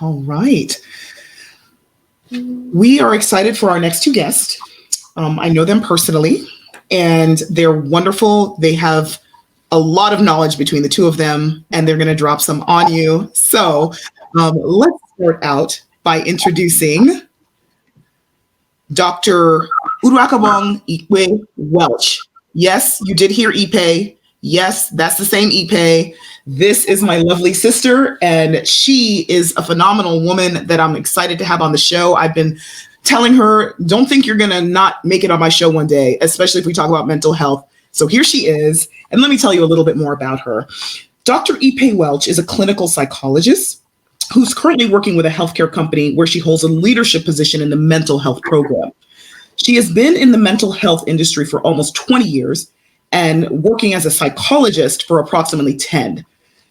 All right. We are excited for our next two guests. I know them personally, and they're wonderful. They have a lot of knowledge between the two of them, and they're going to drop some on you. So let's start out by introducing Dr. Uduak Ikpe-Welch. Yes, you did hear Ikpe. Yes, that's the same Ikpe. This is my lovely sister, and she is a phenomenal woman that I'm excited to have on the show. I've been telling her, don't think you're going to not make it on my show one day, especially if we talk about mental health. So here she is, and let me tell you a little bit more about her. Dr. Ikpe-Welch is a clinical psychologist who's currently working with a healthcare company where she holds a leadership position in the mental health program. She has been in the mental health industry for almost 20 years and working as a psychologist for approximately 10.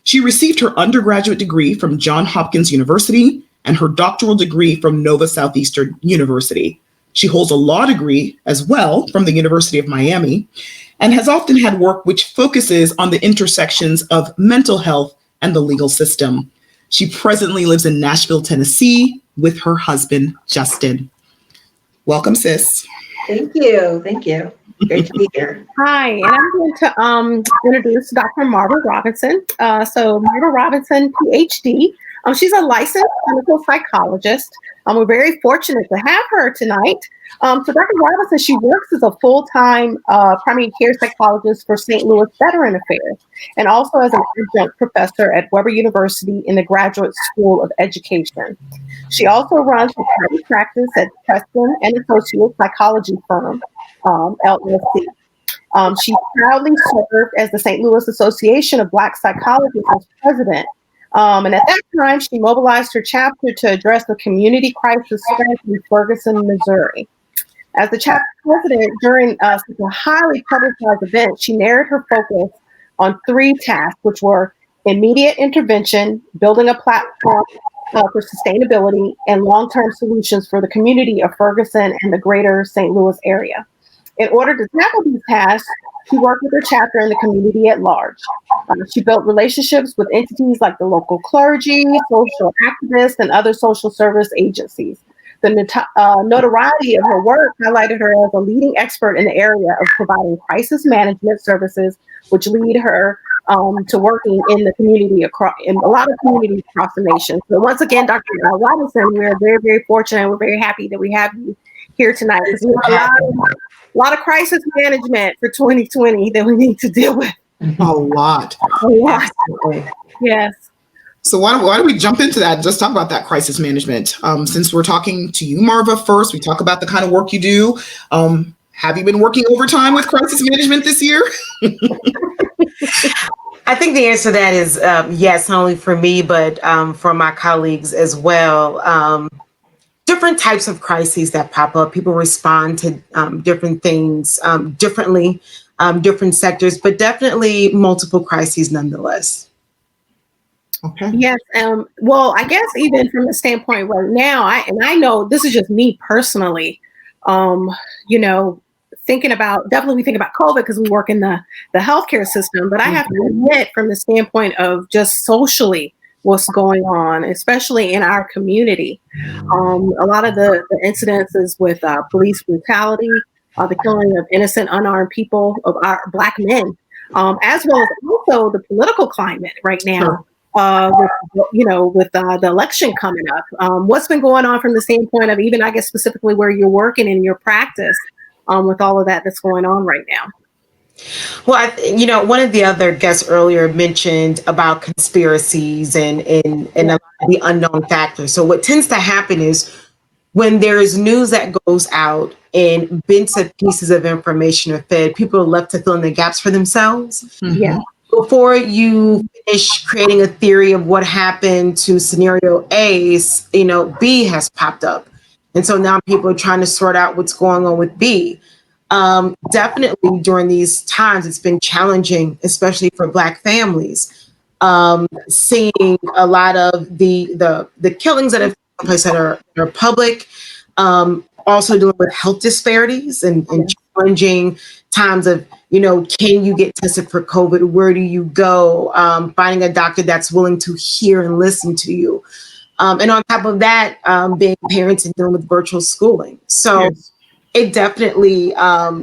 She received her undergraduate degree from Johns Hopkins University and her doctoral degree from Nova Southeastern University. She holds a law degree as well from the University of Miami and has often had work which focuses on the intersections of mental health and the legal system. She presently lives in Nashville, Tennessee with her husband, Justin. Welcome, sis. Thank you. Thank you. Great to be here. Hi, and I'm going to introduce Dr. Marva Robinson. So Marva Robinson, PhD. She's a licensed clinical psychologist. We're very fortunate to have her tonight. So Dr. Robinson, she works as a full-time primary care psychologist for St. Louis Veteran Affairs and also as an adjunct professor at Weber University in the Graduate School of Education. She also runs a private practice at Preston and Associates Psychology Firm, LLC. She proudly served as the St. Louis Association of Black Psychologists as president. And at that time, she mobilized her chapter to address the community crisis in Ferguson, Missouri. As the chapter president during such a highly publicized event, she narrowed her focus on three tasks, which were immediate intervention, building a platform for sustainability, and long-term solutions for the community of Ferguson and the greater St. Louis area. In order to tackle these tasks, she worked with her chapter and the community at large. She built relationships with entities like the local clergy, social activists, and other social service agencies. The notoriety of her work highlighted her as a leading expert in the area of providing crisis management services, which lead her to working in the community in a lot of communities across the nation. So once again, Dr. Robinson, we're very, very fortunate. We're very happy that we have you here tonight. We have a lot of crisis management for 2020 that we need to deal with. A lot. Absolutely. Yes. So why don't we jump into that and just talk about that crisis management? Since we're talking to you, Marva, first, we talk about the kind of work you do. Have you been working overtime with crisis management this year? I think the answer to that is yes, not only for me, but for my colleagues as well. Different types of crises that pop up. People respond to different things differently, different sectors, but definitely multiple crises nonetheless. Okay. Yes. Well, I guess even from the standpoint right now, I know this is just me personally, thinking about, definitely we think about COVID because we work in the healthcare system, but I have to admit from the standpoint of just socially what's going on, especially in our community. A lot of the incidences with police brutality, the killing of innocent, unarmed people, of our Black men, as well as also the political climate right now. Sure. With the election coming up, what's been going on from the standpoint of even, I guess, specifically where you're working in your practice with all of that that's going on right now? Well, one of the other guests earlier mentioned about conspiracies and the unknown factors. So what tends to happen is when there is news that goes out and bits and pieces of information are fed, people are left to fill in the gaps for themselves. Mm-hmm. Yeah. Before you finish creating a theory of what happened to scenario A, B has popped up. And so now people are trying to sort out what's going on with B. Definitely during these times, it's been challenging, especially for Black families, seeing a lot of the killings that have taken place that are public, also dealing with health disparities and challenging times of, can you get tested for COVID? Where do you go? Finding a doctor that's willing to hear and listen to you. And on top of that, being parents and dealing with virtual schooling. So Yes. it definitely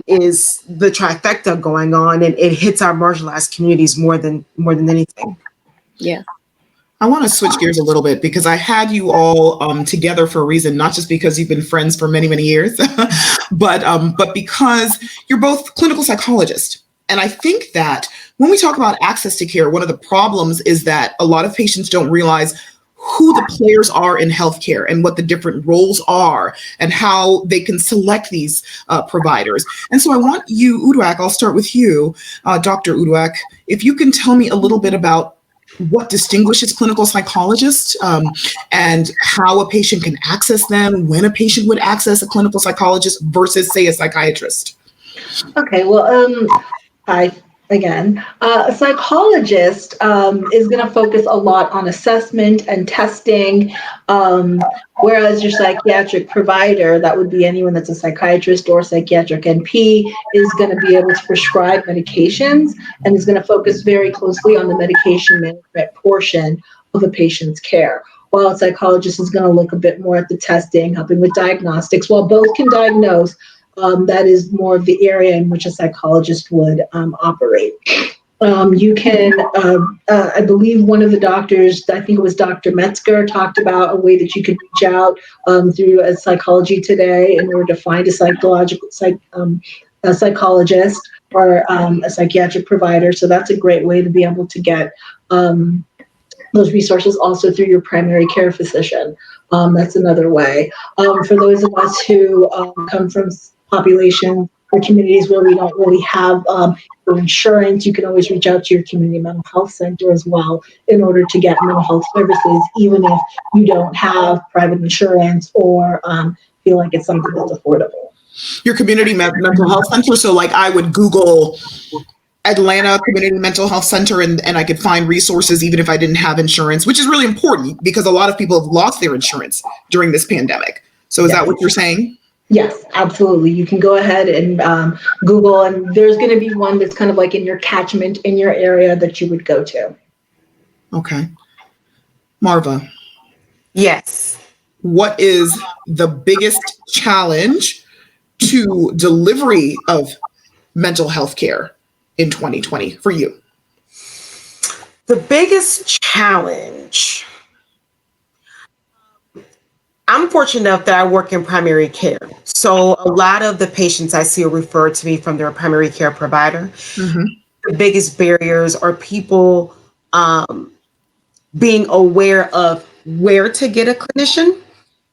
is the trifecta going on, and it hits our marginalized communities more than anything. Yeah. I want to switch gears a little bit because I had you all together for a reason, not just because you've been friends for many, many years, but because you're both clinical psychologists. And I think that when we talk about access to care, one of the problems is that a lot of patients don't realize who the players are in healthcare and what the different roles are and how they can select these providers. And so I want you, Uduak, I'll start with you, Dr. Uduak, if you can tell me a little bit about what distinguishes clinical psychologists and how a patient can access them, when a patient would access a clinical psychologist versus, say, a psychiatrist. Okay, well, hi again. A psychologist is going to focus a lot on assessment and testing, whereas your psychiatric provider, that would be anyone that's a psychiatrist or psychiatric NP, is going to be able to prescribe medications and is going to focus very closely on the medication management portion of a patient's care. While a psychologist is going to look a bit more at the testing, helping with diagnostics. While both can diagnose, that is more of the area in which a psychologist would operate. You can, I believe one of the doctors, I think it was Dr. Metzger, talked about a way that you could reach out through a Psychology Today in order to find a psychologist or a psychiatric provider. So that's a great way to be able to get those resources, also through your primary care physician. That's another way. For those of us who come from populations or communities where we don't really have insurance, you can always reach out to your community mental health center as well in order to get mental health services, even if you don't have private insurance or feel like it's something that's affordable. Your community mental health center. So like I would Google Atlanta Community Mental Health Center and I could find resources even if I didn't have insurance, which is really important because a lot of people have lost their insurance during this pandemic. So is that what you're saying? Yes, absolutely. You can go ahead and Google, and there's going to be one that's kind of like in your catchment in your area that you would go to. Okay. Marva. Yes. What is the biggest challenge to delivery of mental health care in 2020 for you? The biggest challenge. I'm fortunate enough that I work in primary care. So a lot of the patients I see are referred to me from their primary care provider. Mm-hmm. The biggest barriers are people being aware of where to get a clinician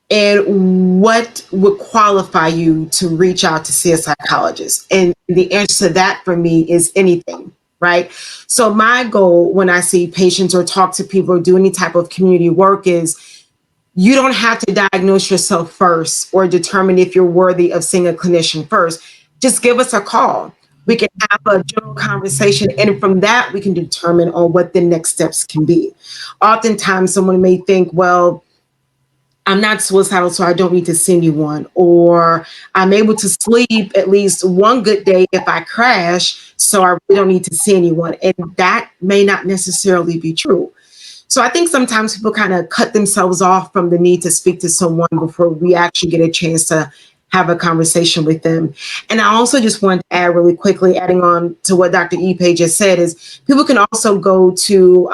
and what would qualify you to reach out to see a psychologist. And the answer to that for me is anything, right? So my goal when I see patients or talk to people or do any type of community work is you don't have to diagnose yourself first or determine if you're worthy of seeing a clinician first. Just give us a call. We can have a general conversation, and from that, we can determine on what the next steps can be. Oftentimes, someone may think, well, I'm not suicidal, so I don't need to see anyone, or I'm able to sleep at least one good day if I crash, so I really don't need to see anyone. And that may not necessarily be true. So I think sometimes people kind of cut themselves off from the need to speak to someone before we actually get a chance to have a conversation with them. And I also just want to add really quickly, adding on to what Dr. Ikpe just said, is people can also go to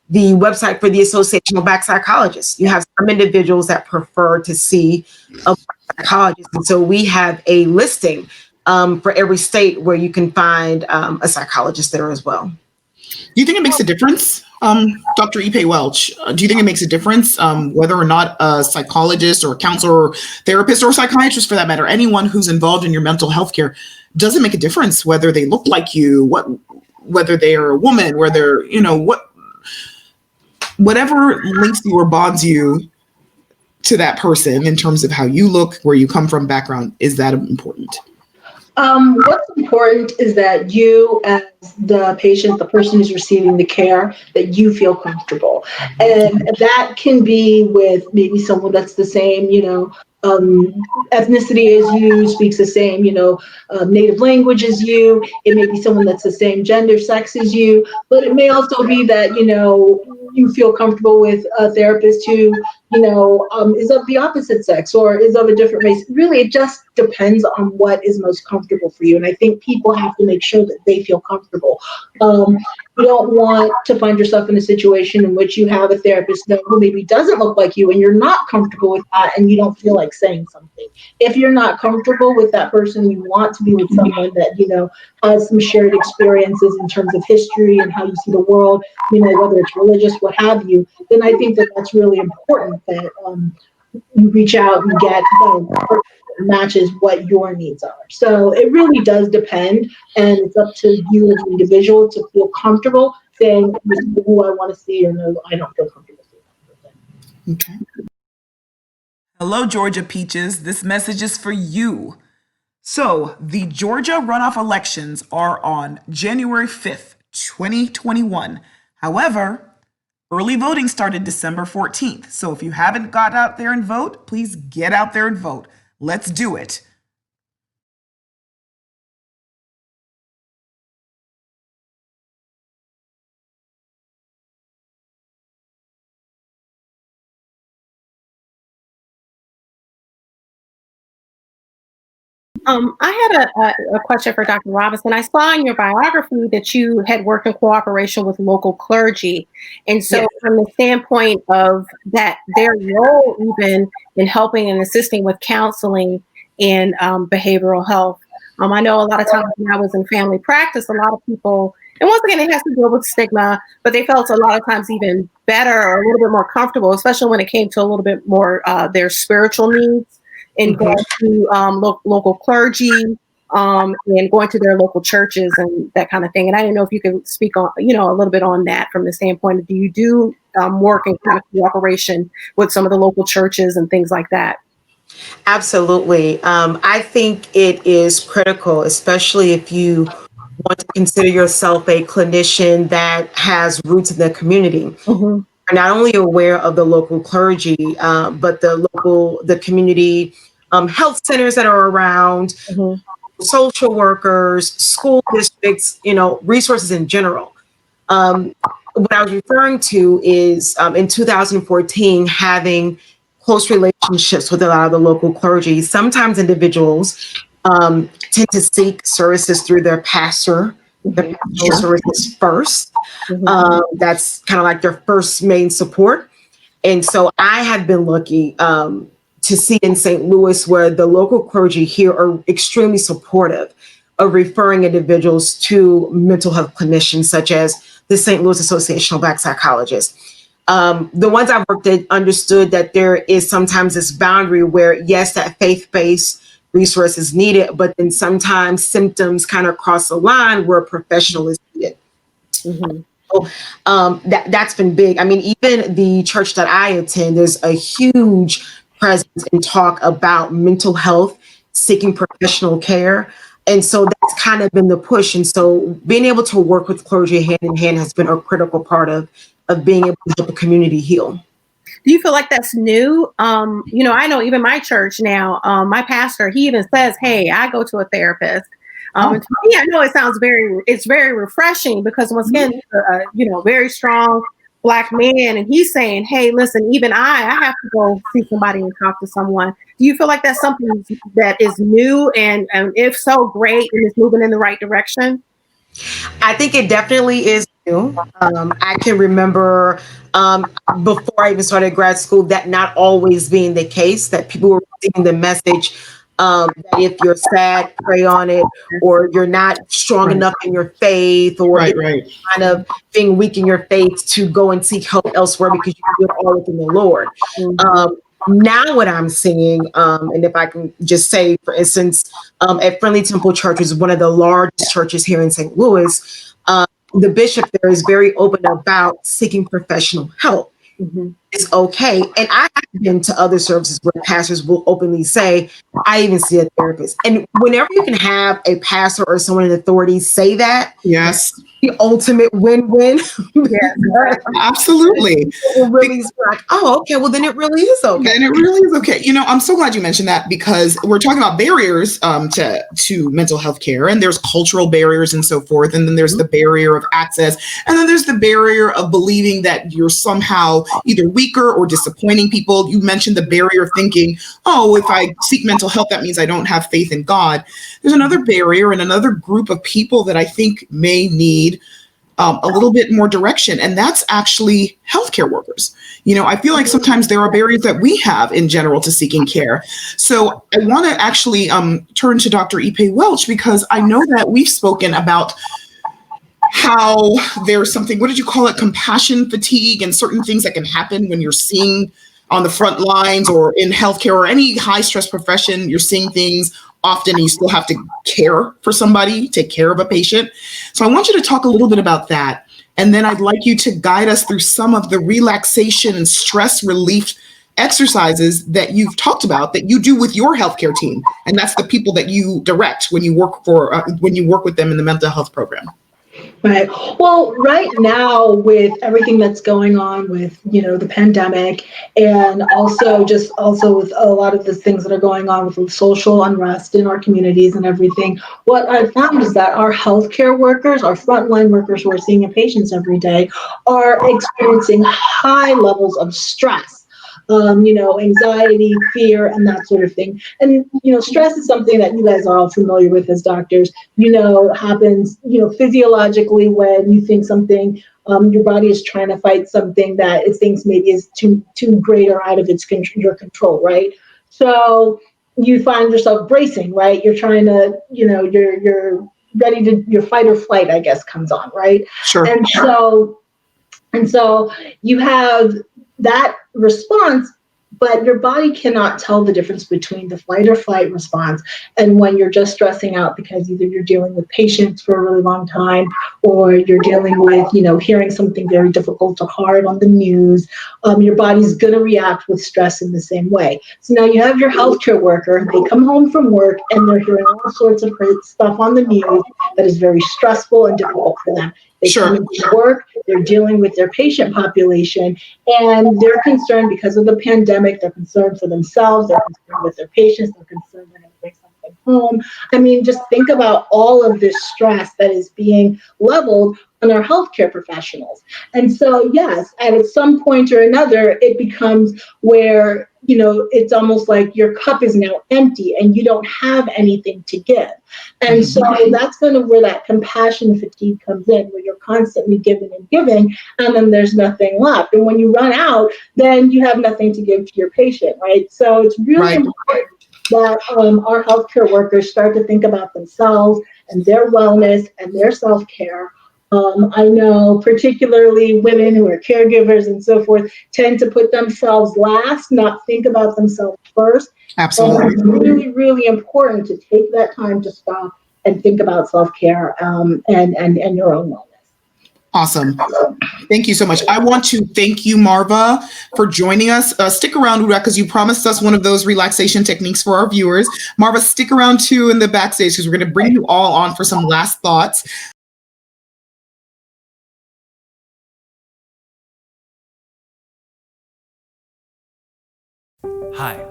the website for the Association of Black Psychologists. You have some individuals that prefer to see a psychologist. And so we have a listing for every state where you can find a psychologist there as well. Do you think it makes a difference, Dr. Ikpe-Welch? Do you think it makes a difference whether or not a psychologist or a counselor or therapist or psychiatrist, for that matter, anyone who's involved in your mental health care, does it make a difference whether they look like you, whether they are a woman, whether, whatever links you or bonds you to that person in terms of how you look, where you come from, background, is that important? What's important is that you, as the patient, the person who's receiving the care, that you feel comfortable. And that can be with maybe someone that's the same, ethnicity as you, speaks the same, native language as you. It may be someone that's the same gender, sex as you, but it may also be that, you feel comfortable with a therapist who, is of the opposite sex or is of a different race. Really, it just depends on what is most comfortable for you. And I think people have to make sure that they feel comfortable. You don't want to find yourself in a situation in which you have a therapist who maybe doesn't look like you and you're not comfortable with that and you don't feel like saying something. If you're not comfortable with that person, you want to be with someone that, has some shared experiences in terms of history and how you see the world, whether it's religious, what have you, then I think that that's really important that you reach out and get matches what your needs are. So it really does depend, and it's up to you as an individual to feel comfortable saying, this is who I want to see, or no, I don't feel comfortable seeing that person. Okay. Hello, Georgia Peaches. This message is for you. So the Georgia runoff elections are on January 5th, 2021. However, early voting started December 14th. So if you haven't got out there and vote, please get out there and vote. Let's do it. I had a question for Dr. Robinson. I saw in your biography that you had worked in cooperation with local clergy. And so Yes. from the standpoint of that, their role even in helping and assisting with counseling and behavioral health. I know a lot of times when I was in family practice, a lot of people, and once again, it has to deal with stigma, but they felt a lot of times even better or a little bit more comfortable, especially when it came to a little bit more their spiritual needs. And going to local clergy and going to their local churches and that kind of thing. And I didn't know if you could speak on, a little bit on that from the standpoint of, do you do work in kind of cooperation with some of the local churches and things like that? Absolutely. I think it is critical, especially if you want to consider yourself a clinician that has roots in the community. Mm-hmm. Are not only aware of the local clergy, but the community health centers that are around, Mm-hmm. social workers, school districts, resources in general. What I was referring to is in 2014, having close relationships with a lot of the local clergy. Sometimes individuals tend to seek services through their pastor, their pastoral services first. That's kind of like their first main support. And so I had been lucky to see in St. Louis where the local clergy here are extremely supportive of referring individuals to mental health clinicians, such as the St. Louis Association of Black Psychologists. The ones I've worked at understood that there is sometimes this boundary where, yes, that faith-based resource is needed, but then sometimes symptoms kind of cross the line where a professional is needed. Mm-hmm. So that's been big. I mean, even the church that I attend, there's a huge presence and talk about mental health, seeking professional care. And so that's kind of been the push. And so being able to work with clergy hand in hand has been a critical part of being able to help the community heal. Do you feel like that's new? I know even my church now, my pastor, he even says, hey, I go to a therapist. And to me, I know it's very refreshing because once again, very strong Black man, and he's saying, hey, listen, even I have to go see somebody and talk to someone. Do you feel like that's something that is new, and if so, great, and it's moving in the right direction? I think it definitely is new. I can remember before I even started grad school that not always being the case, that people were receiving the message that if you're sad, pray on it, or you're not strong enough in your faith, or kind of being weak in your faith to go and seek help elsewhere because you feel all within the Lord. Now what I'm seeing, and if I can just say, for instance, at Friendly Temple Church, which is one of the largest churches here in St. Louis, the bishop there is very open about seeking professional help. is okay. And I have been to other services where pastors will openly say, I even see a therapist. And whenever you can have a pastor or someone in authority say that, Yes, the ultimate win-win. Yeah. absolutely. It really is like, oh, okay, well then it really is okay. Then it really is okay. I'm so glad you mentioned that, because we're talking about barriers to mental health care, and there's cultural barriers and so forth. And then there's the barrier of access. And then there's the barrier of believing that you're somehow either weaker or disappointing people. You mentioned the barrier of thinking, oh, if I seek mental health, that means I don't have faith in God. There's another barrier and another group of people that I think may need a little bit more direction, and that's actually healthcare workers. I feel like sometimes there are barriers that we have in general to seeking care. So I want to actually turn to Dr. Ikpe-Welch, because I know that we've spoken about how there's something, what did you call it, compassion fatigue, and certain things that can happen when you're seeing on the front lines or in healthcare or any high stress profession. You're seeing things often, and you still have to care for somebody, take care of a patient. So I want you to talk a little bit about that. And then I'd like you to guide us through some of the relaxation and stress relief exercises that you've talked about that you do with your healthcare team. And that's the people that you direct when you work with them in the mental health program. Right. Well, right now, with everything that's going on with, the pandemic, and also with a lot of the things that are going on with social unrest in our communities and everything, what I found is that our healthcare workers, our frontline workers who are seeing patients every day, are experiencing high levels of stress. Anxiety, fear, and that sort of thing. And, stress is something that you guys are all familiar with as doctors, happens, physiologically when you think something, your body is trying to fight something that it thinks maybe is too great or out of your control, right? So you find yourself bracing, right? You're trying to, you're ready to, your fight or flight, I guess, comes on, right? Sure. And so you have that response, but your body cannot tell the difference between the fight or flight response and when you're just stressing out because either you're dealing with patients for a really long time, or you're dealing with, hearing something very difficult or hard on the news. Your body's going to react with stress in the same way. So now you have your healthcare worker, they come home from work and they're hearing all sorts of stuff on the news that is very stressful and difficult for them. They come into work, they're dealing with their patient population, and they're concerned because of the pandemic. They're concerned for themselves, they're concerned with their patients, they're concerned they're going to bring something home. I mean, just think about all of this stress that is being leveled on our healthcare professionals. And so, yes, at some point or another, it becomes where, it's almost like your cup is now empty and you don't have anything to give. And so that's kind of where that compassion fatigue comes in, where you're constantly giving and giving, and then there's nothing left. And when you run out, then you have nothing to give to your patient, right? So it's really important that our healthcare workers start to think about themselves and their wellness and their self-care. I know particularly women who are caregivers and so forth tend to put themselves last, not think about themselves first. Absolutely. And it's really, really important to take that time to stop and think about self-care and your own wellness. Awesome. Thank you so much. I want to thank you, Marva, for joining us. Stick around, Uduak, because you promised us one of those relaxation techniques for our viewers. Marva, stick around too in the backstage, because we're going to bring you all on for some last thoughts. Hi,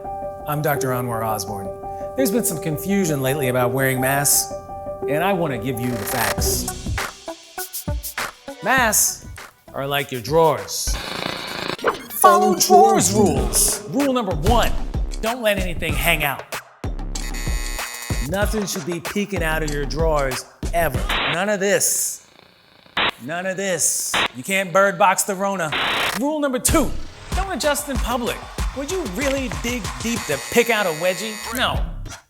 I'm Dr. Anwar Osborne. There's been some confusion lately about wearing masks, and I want to give you the facts. Masks are like your drawers. Follow drawers rules. Rule number 1, don't let anything hang out. Nothing should be peeking out of your drawers ever. None of this. None of this. You can't bird box the Rona. Rule number 2, don't adjust in public. Would you really dig deep to pick out a wedgie? No.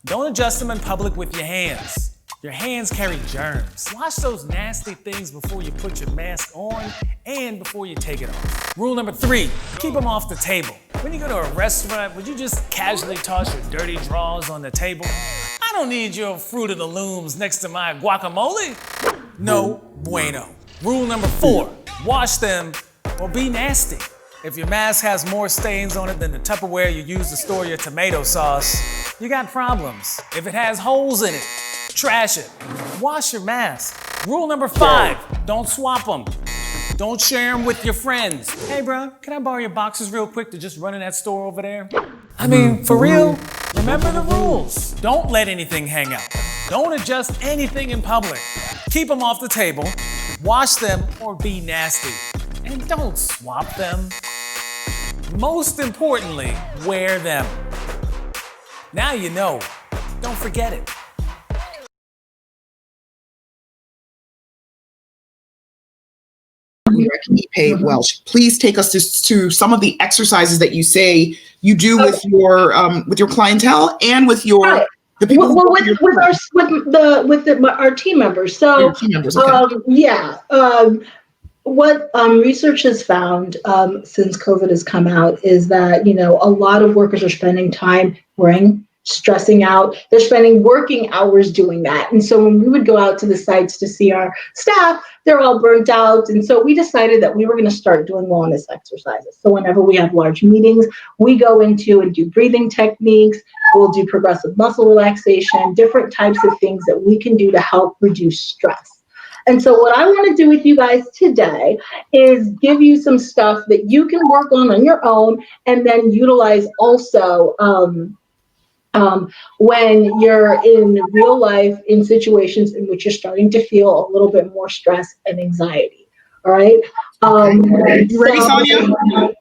Don't adjust them in public with your hands. Your hands carry germs. Wash those nasty things before you put your mask on and before you take it off. Rule number 3, keep them off the table. When you go to a restaurant, would you just casually toss your dirty drawers on the table? I don't need your Fruit of the Looms next to my guacamole. No bueno. Rule number 4, wash them or be nasty. If your mask has more stains on it than the Tupperware you use to store your tomato sauce, you got problems. If it has holes in it, trash it. Wash your mask. Rule number 5, don't swap them. Don't share them with your friends. Hey, bro, can I borrow your boxes real quick to just run in that store over there? I mean, for real, remember the rules. Don't let anything hang out. Don't adjust anything in public. Keep them off the table. Wash them or be nasty. And don't swap them. Most importantly, wear them. Now you know. Don't forget it. Ikpe-Welch, please take us to some of the exercises that you say you do with your clientele and with your the people with our team members. So team members, okay. What research has found since COVID has come out is that, a lot of workers are spending time stressing out. They're spending working hours doing that. And so when we would go out to the sites to see our staff, they're all burnt out. And so we decided that we were going to start doing wellness exercises. So whenever we have large meetings, we go into and do breathing techniques. We'll do progressive muscle relaxation, different types of things that we can do to help reduce stress. And so what I want to do with you guys today is give you some stuff that you can work on your own and then utilize also when you're in real life in situations in which you're starting to feel a little bit more stress and anxiety. All right. You ready, Sonia?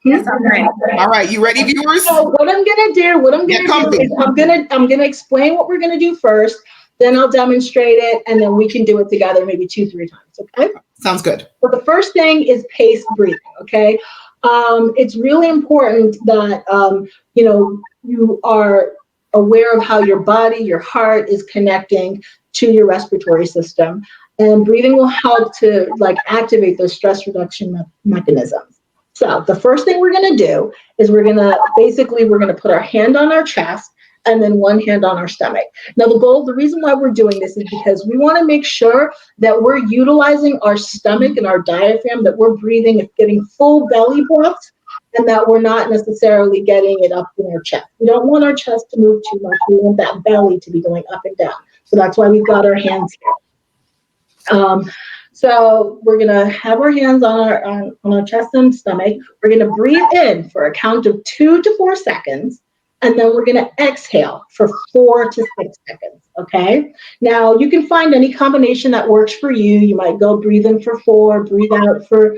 Yes, I'm ready. All right, you ready, viewers? So what I'm gonna do is I'm gonna explain what we're gonna do first. Then I'll demonstrate it, and then we can do it together maybe 2-3 times. Okay. Sounds good. So the first thing is paced breathing. Okay. It's really important that you are aware of how your body, your heart is connecting to your respiratory system, and breathing will help to activate those stress reduction mechanisms. So the first thing we're going to do is we're going to put our hand on our chest and then one hand on our stomach. Now the reason why we're doing this is because we want to make sure that we're utilizing our stomach and our diaphragm, that we're breathing, getting full belly breaths, and that we're not necessarily getting it up in our chest. We don't want our chest to move too much. We want that belly to be going up and down. So that's why we've got our hands here. So we're gonna have our hands on our chest and stomach. We're gonna breathe in for a count of 2 to 4 seconds, and then we're gonna exhale for 4 to 6 seconds, okay? Now, you can find any combination that works for you. You might go breathe in for 4, breathe out for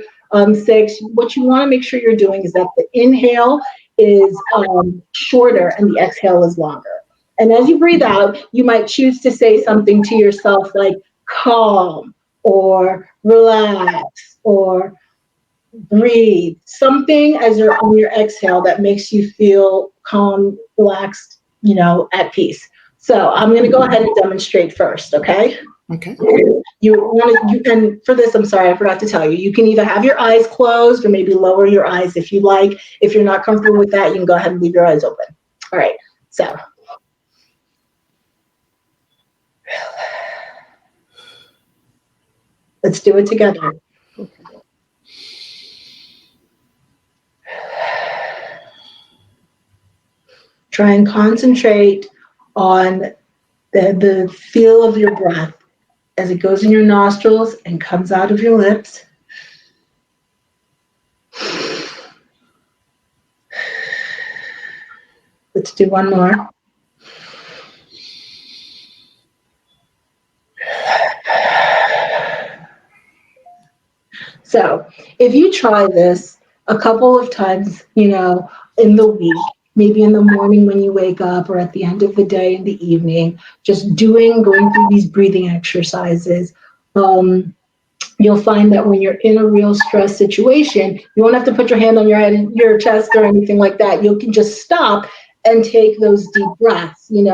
6. What you wanna make sure you're doing is that the inhale is shorter and the exhale is longer. And as you breathe out, you might choose to say something to yourself like calm, or relax, or breathe, something as you're on your exhale that makes you feel calm, relaxed, at peace. So I'm going to go ahead and demonstrate first, okay? Okay. And for this, I'm sorry, I forgot to tell you, you can either have your eyes closed or maybe lower your eyes if you like. If you're not comfortable with that, you can go ahead and leave your eyes open. All right, so. Let's do it together. Try and concentrate on the feel of your breath as it goes in your nostrils and comes out of your lips. Let's do one more. So if you try this a couple of times, in the week, maybe in the morning when you wake up or at the end of the day in the evening, just going through these breathing exercises, you'll find that when you're in a real stress situation, you won't have to put your hand on your head, your chest or anything like that. You can just stop and take those deep breaths, and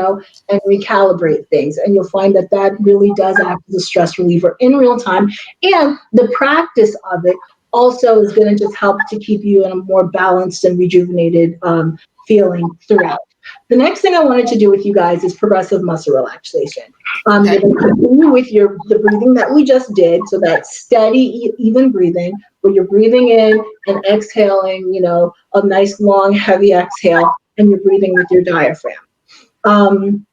recalibrate things. And you'll find that that really does act as a stress reliever in real time. And the practice of it also is going to just help to keep you in a more balanced and rejuvenated feeling throughout. The next thing I wanted to do with you guys is progressive muscle relaxation. You're going to continue with the breathing that we just did, so that steady, even breathing, where you're breathing in and exhaling, a nice, long, heavy exhale, and you're breathing with your diaphragm.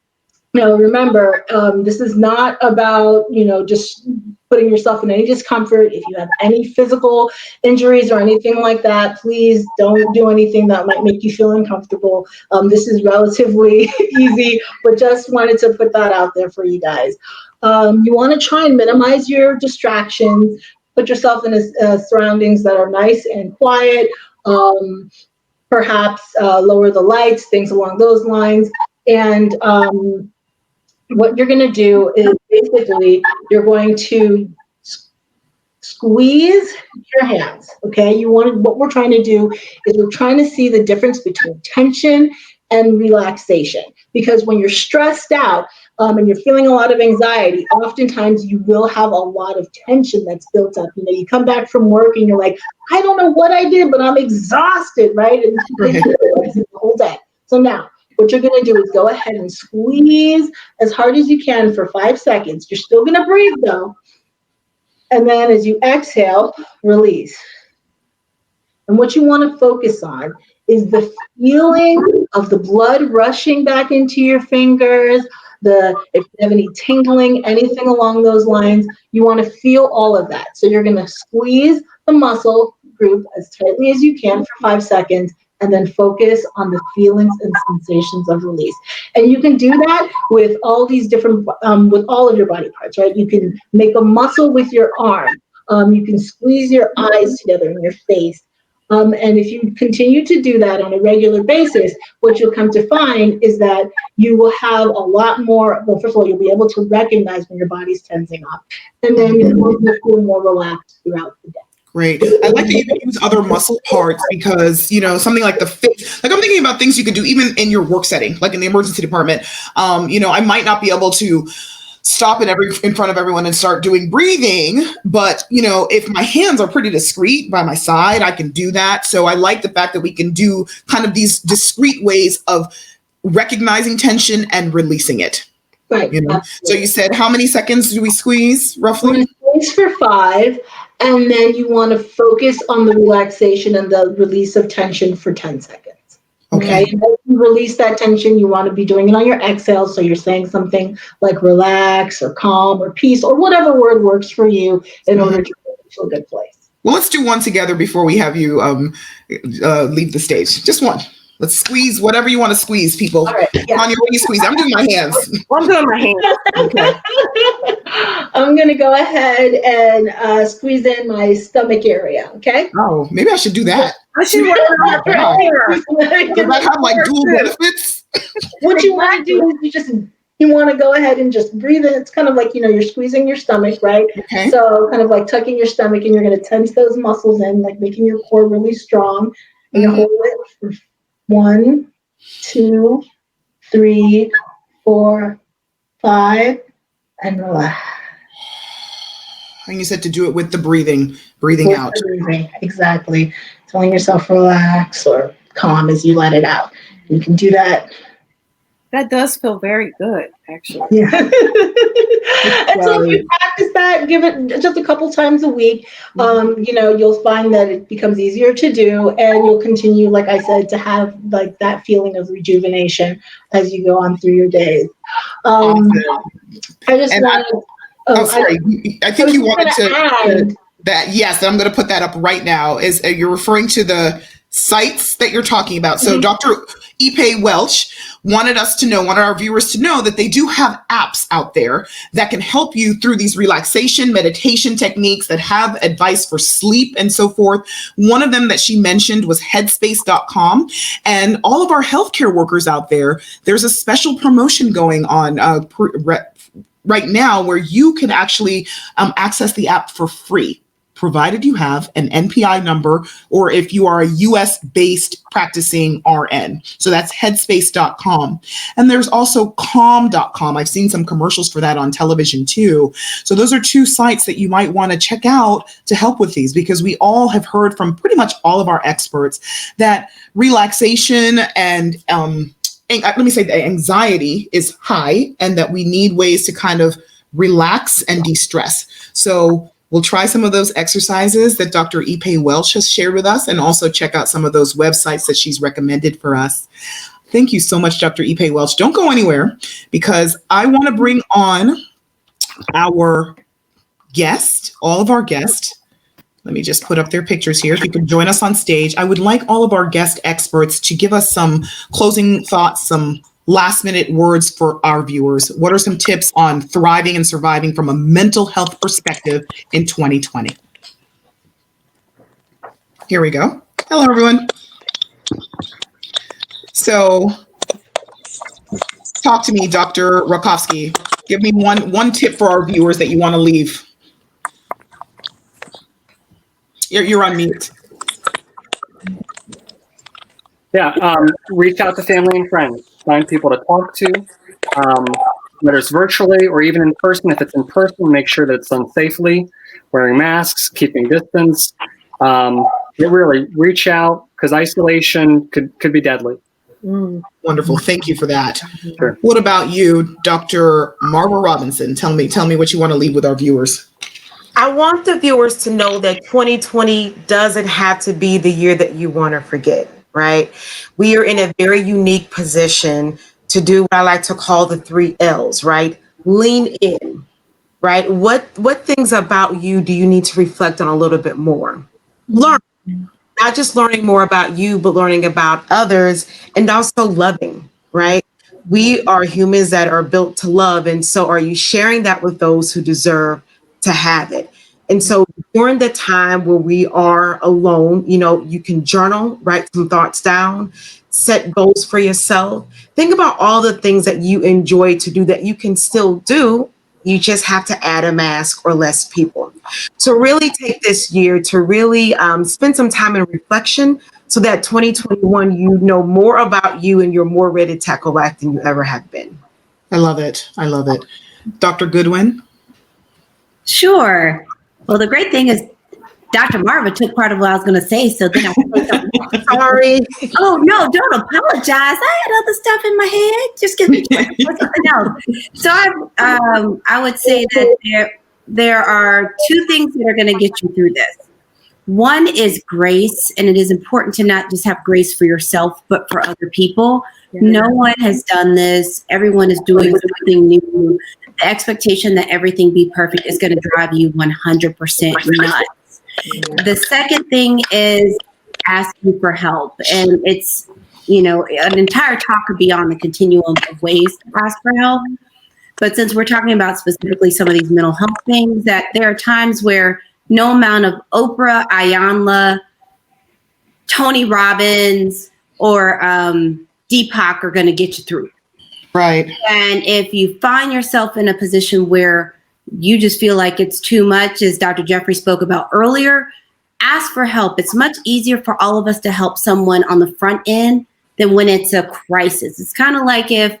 Remember, this is not about, just putting yourself in any discomfort. If you have any physical injuries or anything like that, please don't do anything that might make you feel uncomfortable. This is relatively easy, but just wanted to put that out there for you guys. You want to try and minimize your distractions. Put yourself in surroundings that are nice and quiet. Perhaps lower the lights, things along those lines. And what you're going to do is basically you're going to squeeze your hands. Okay, what we're trying to do is we're trying to see the difference between tension and relaxation, because when you're stressed out and you're feeling a lot of anxiety, oftentimes you will have a lot of tension that's built up. You come back from work and you're like, I don't know what I did, but I'm exhausted, right? And the whole day. So now what you're going to do is go ahead and squeeze as hard as you can for 5 seconds. You're still going to breathe though. And then as you exhale, release. And what you want to focus on is the feeling of the blood rushing back into your fingers, if you have any tingling, anything along those lines, you want to feel all of that. So you're going to squeeze the muscle group as tightly as you can for 5 seconds, and then focus on the feelings and sensations of release. And you can do that with all these different, with all of your body parts, right? You can make a muscle with your arm. You can squeeze your eyes together in your face. And if you continue to do that on a regular basis, what you'll come to find is that you will have a lot more, well, first of all, you'll be able to recognize when your body's tensing up. And then you'll feel more relaxed throughout the day. Great. I like that you can use other muscle parts because, something like the face, like I'm thinking about things you could do even in your work setting, like in the emergency department. I might not be able to stop in front of everyone and start doing breathing, but, if my hands are pretty discreet by my side, I can do that. So I like the fact that we can do kind of these discreet ways of recognizing tension and releasing it. Right. So you said, how many seconds do we squeeze roughly? Squeeze for 5. And then you want to focus on the relaxation and the release of tension for 10 seconds. Okay. And as you release that tension, you want to be doing it on your exhale. So you're saying something like relax or calm or peace or whatever word works for you in order to get to a good place. Well, let's do one together before we have you leave the stage. Just one. Let's squeeze whatever you want to squeeze, people. All right, yeah. On your way, squeeze. I'm doing my hands. I'm doing my hands. Okay. I'm going to go ahead and squeeze in my stomach area, okay? Oh, maybe I should do that. I should work on Does that have like dual benefits? What you want to do is you want to go ahead and just breathe in. It's kind of like, you're squeezing your stomach, right? Okay. So kind of like tucking your stomach, and you're going to tense those muscles in, like making your core really strong. And you hold it for 1, 2, 3, 4, 5, and relax. And you said to do it with the breathing out. Breathing, exactly. Telling yourself relax or calm as you let it out. You can do that. That does feel very good, actually. Yeah. And so if you practice that, give it just a couple times a week, you'll find that it becomes easier to do, and you'll continue, like I said, to have like that feeling of rejuvenation as you go on through your days. I just wanted. I think you wanted to add that. Yes, I'm going to put that up right now. Is you're referring to the sites that you're talking about. So Dr. Ikpe-Welch wanted our viewers to know that they do have apps out there that can help you through these relaxation, meditation techniques that have advice for sleep and so forth. One of them that she mentioned was headspace.com. And all of our healthcare workers out there, there's a special promotion going on right now where you can actually access the app for free. provided you have an NPI number or if you are a US-based practicing RN. So that's headspace.com. And there's also calm.com. I've seen some commercials for that on television too. So those are two sites that you might want to check out to help with these, because we all have heard from pretty much all of our experts that relaxation and let me say the anxiety is high and that we need ways to kind of relax and de-stress. So we'll try some of those exercises that Dr. Ikpe-Welch has shared with us, and also check out some of those websites that she's recommended for us. Thank you so much, Dr. Ikpe-Welch. Don't go anywhere, because I want to bring on our guest, all of our guests. Let me just put up their pictures here. If you could join us on stage, I would like all of our guest experts to give us some closing thoughts, some last minute words for our viewers. What are some tips on thriving and surviving from a mental health perspective in 2020? Here we go. Hello, everyone. So talk to me, Dr. Rakowski. Give me one tip for our viewers that you want to leave. You're on mute. Yeah, reach out to family and friends. Find people to talk to, whether it's virtually or even in person. If it's in person, make sure that it's done safely, wearing masks, keeping distance. Really reach out, because isolation could be deadly. Wonderful. Thank you for that. Sure. What about you, Dr. Marva Robinson? Tell me what you want to leave with our viewers. I want the viewers to know that 2020 doesn't have to be the year that you want to forget, right? We are in a very unique position to do what I like to call the 3 L's, right? Lean in, right? What things about you do you need to reflect on a little bit more? Learn, not just learning more about you, but learning about others, and also loving, right? We are humans that are built to love. And so are you sharing that with those who deserve to have it? And so during the time where we are alone, you can journal, write some thoughts down, set goals for yourself. Think about all the things that you enjoy to do that you can still do. You just have to add a mask or less people. So really take this year to really spend some time in reflection, so that 2021, you know more about you and you're more ready to tackle life than you ever have been. I love it. I love it. Dr. Goodwin? Sure. Well, the great thing is Dr. Marva took part of what I was going to say, so then I won't say something. Sorry. Oh, no, don't apologize. I had other stuff in my head. Just give me something else. So I would say that there are 2 things that are going to get you through this. One is grace, and it is important to not just have grace for yourself, but for other people. No one has done this. Everyone is doing something new. The expectation that everything be perfect is going to drive you 100% nuts. The second thing is asking for help. And it's, an entire talk could be on the continuum of ways to ask for help. But since we're talking about specifically some of these mental health things, that there are times where no amount of Oprah, Ayanla, Tony Robbins, or Deepak are going to get you through. Right. And if you find yourself in a position where you just feel like it's too much, as Dr. Jeffrey spoke about earlier, ask for help. It's much easier for all of us to help someone on the front end than when it's a crisis. It's kind of like if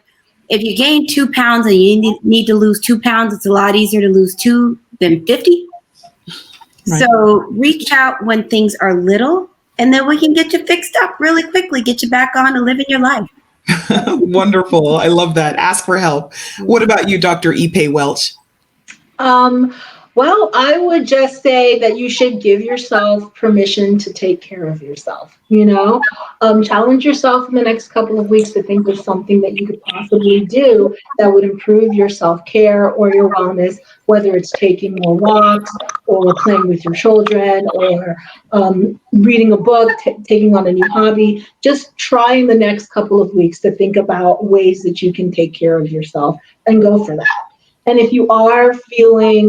you gain 2 pounds and you need to lose 2 pounds, it's a lot easier to lose 2 than 50. Right. So reach out when things are little, and then we can get you fixed up really quickly, get you back on and living your life. Wonderful. I love that. Ask for help. What about you, Dr. Ikpe-Welch? Well, I would just say that you should give yourself permission to take care of yourself. Challenge yourself in the next couple of weeks to think of something that you could possibly do that would improve your self-care or your wellness, whether it's taking more walks or playing with your children or reading a book, taking on a new hobby. Just try in the next couple of weeks to think about ways that you can take care of yourself and go for that. And if you are feeling,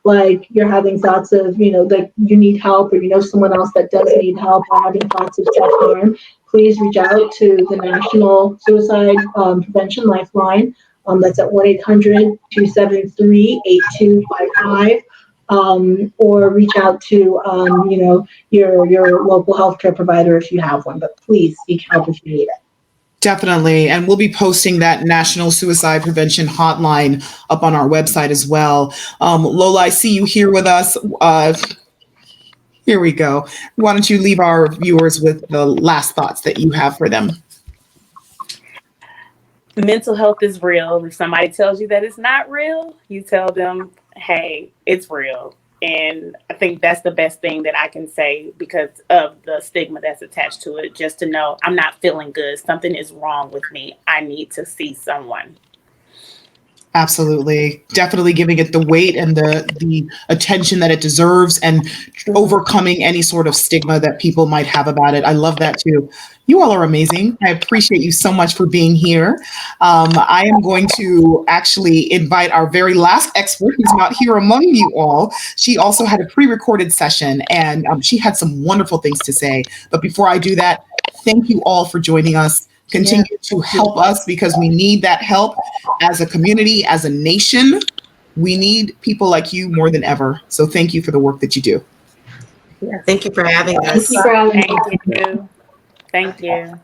like you're having thoughts of, that you need help, or someone else that does need help, or having thoughts of self-harm, please reach out to the National Suicide Prevention Lifeline. That's at 1-800-273-8255. or reach out to, your local healthcare provider if you have one, but please seek help if you need it. Definitely. And we'll be posting that National Suicide Prevention Hotline up on our website as well. Lola, I see you here with us. Here we go. Why don't you leave our viewers with the last thoughts that you have for them? Mental health is real. If somebody tells you that it's not real, you tell them, hey, it's real. And I think that's the best thing that I can say because of the stigma that's attached to it. Just to know I'm not feeling good. Something is wrong with me. I need to see someone. Absolutely. Definitely giving it the weight and the attention that it deserves and overcoming any sort of stigma that people might have about it. I love that too. You all are amazing. I appreciate you so much for being here. I am going to actually invite our very last expert who's not here among you all. She also had a pre-recorded session and she had some wonderful things to say. But before I do that, thank you all for joining us. Continue to help us because we need that help as a community, as a nation. We need people like you more than ever. So thank you for the work that you do. Thank you for having us. Thank you for having us. Thank you. Thank you.